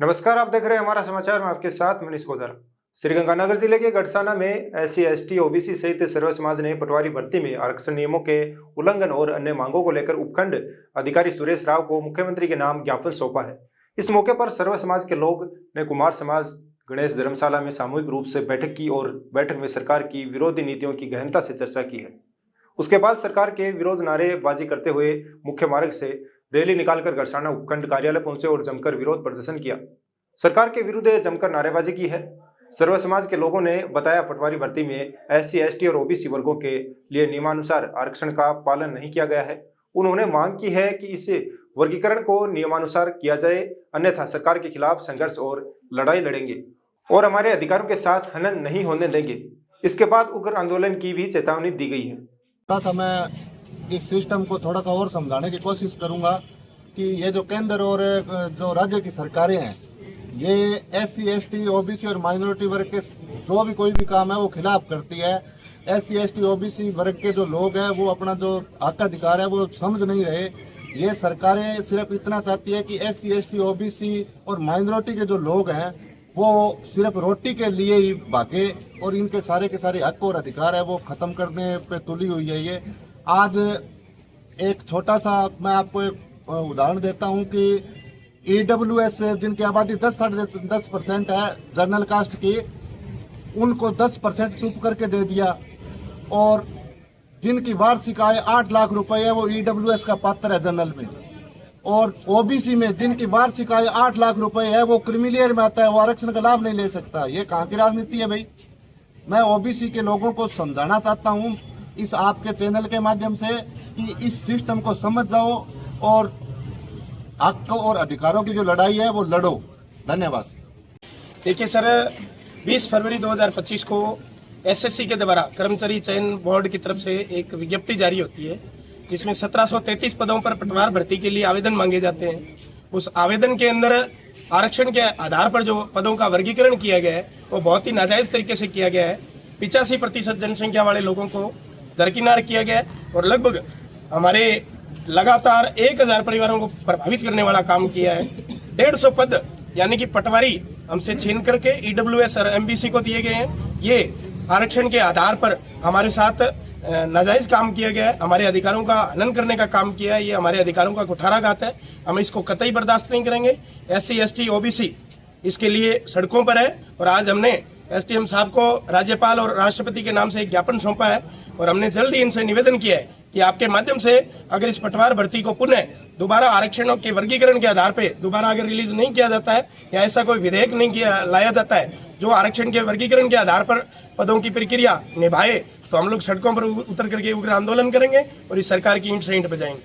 नमस्कार, आप देख रहे हैं हमारा समाचार में आपके साथ मनीष कोदर। श्रीगंगानगर जिले के गढ़साना में SC ST OBC सहित सर्व समाज ने पटवारी भर्ती में आरक्षण नियमों के उल्लंघन और अन्य मांगों को लेकर उपखंड अधिकारी सुरेश राव को मुख्यमंत्री के नाम ज्ञापन सौंपा है। इस मौके पर सर्व समाज के लोग ने कुमार समाज गणेश धर्मशाला में सामूहिक रूप से बैठक की और बैठक में सरकार की विरोधी नीतियों की गहनता से चर्चा की है। उसके बाद सरकार के विरोध नारेबाजी करते हुए मुख्य मार्ग से रैली निकालकर गढ़साना उपखंड कार्यालय पहुंचे और जमकर विरोध प्रदर्शन किया। सरकार के विरुद्ध जमकर नारेबाजी की है। सर्व समाज के लोगों ने बताया पटवारी भर्ती में SC ST और OBC वर्गों के लिए नियमानुसार आरक्षण का पालन नहीं किया गया है। उन्होंने मांग की है कि इस वर्गीकरण को नियमानुसार किया जाए, अन्यथा सरकार के खिलाफ संघर्ष और लड़ाई लड़ेंगे और हमारे अधिकारों के साथ हनन नहीं होने देंगे। इसके बाद उग्र आंदोलन की भी चेतावनी दी गई है। मैं इस सिस्टम को थोड़ा सा और समझाने की कोशिश करूंगा कि ये जो केंद्र और जो राज्य की सरकारें हैं, ये SC ST OBC और माइनॉरिटी वर्ग के जो भी कोई भी काम है वो खिलाफ करती है। SC ST OBC वर्ग के जो लोग हैं वो अपना जो हक अधिकार है वो समझ नहीं रहे। ये सरकारें सिर्फ इतना चाहती है कि SC ST OBC और माइनॉरिटी के जो लोग हैं वो सिर्फ रोटी के लिए ही भागे और इनके सारे के सारे हक और अधिकार है वो खत्म करने पे तुली हुई है। ये आज एक छोटा सा मैं आपको एक उदाहरण देता हूं कि EWS जिनकी आबादी 10-10% है जनरल कास्ट की, उनको 10% चुप करके दे दिया और जिनकी वार्षिक आय 8 लाख रुपए है वो EWS का पात्र है जनरल में, और OBC में जिनकी वार्षिक आय 8 लाख रुपए है वो क्रीमिलियर में आता है, वो आरक्षण का लाभ नहीं ले सकता। ये कहाँ की राजनीति है भाई? मैं OBC के लोगों को समझाना चाहता हूँ इस आपके चैनल के माध्यम से कि इस सिस्टम को समझ जाओ और हक और अधिकारों की जो लड़ाई है वो लड़ो। धन्यवाद। देखिए सर, 20 फरवरी 2025 को SSC के द्वारा कर्मचारी चयन बोर्ड की तरफ से एक विज्ञप्ति जारी होती है जिसमें 1733 पदों पर पटवार भर्ती के लिए आवेदन मांगे जाते हैं। उस आवेदन के अंदर आरक्षण के आधार पर जो पदों का वर्गीकरण किया गया है वो बहुत ही नाजायज तरीके से किया गया है। 85% जनसंख्या वाले लोगों को दरकिनार किया गया है और लगभग हमारे लगातार 1000 परिवारों को प्रभावित करने वाला काम किया है। 150 पद यानी कि पटवारी हमसे छीन करके EWS और MBC को दिए गए हैं। ये आरक्षण के आधार पर हमारे साथ नाजायज काम किया गया है, हमारे अधिकारों का हनन करने का काम किया है। ये हमारे अधिकारों का कुठाराघात है, हम इसको कतई बर्दाश्त नहीं करेंगे। SC ST OBC इसके लिए सड़कों पर है और आज हमने SDM साहब को राज्यपाल और राष्ट्रपति के नाम से एक ज्ञापन सौंपा है और हमने जल्दी इनसे निवेदन किया है कि आपके माध्यम से अगर इस पटवार भर्ती को पुनः दोबारा आरक्षणों के वर्गीकरण के आधार पे दोबारा अगर रिलीज नहीं किया जाता है या ऐसा कोई विधेयक नहीं लाया जाता है जो आरक्षण के वर्गीकरण के आधार पर पदों की प्रक्रिया निभाए, तो हम लोग सड़कों पर उतर करके उग्र आंदोलन करेंगे और इस सरकार की ईंट से ईंट बजाएंगे।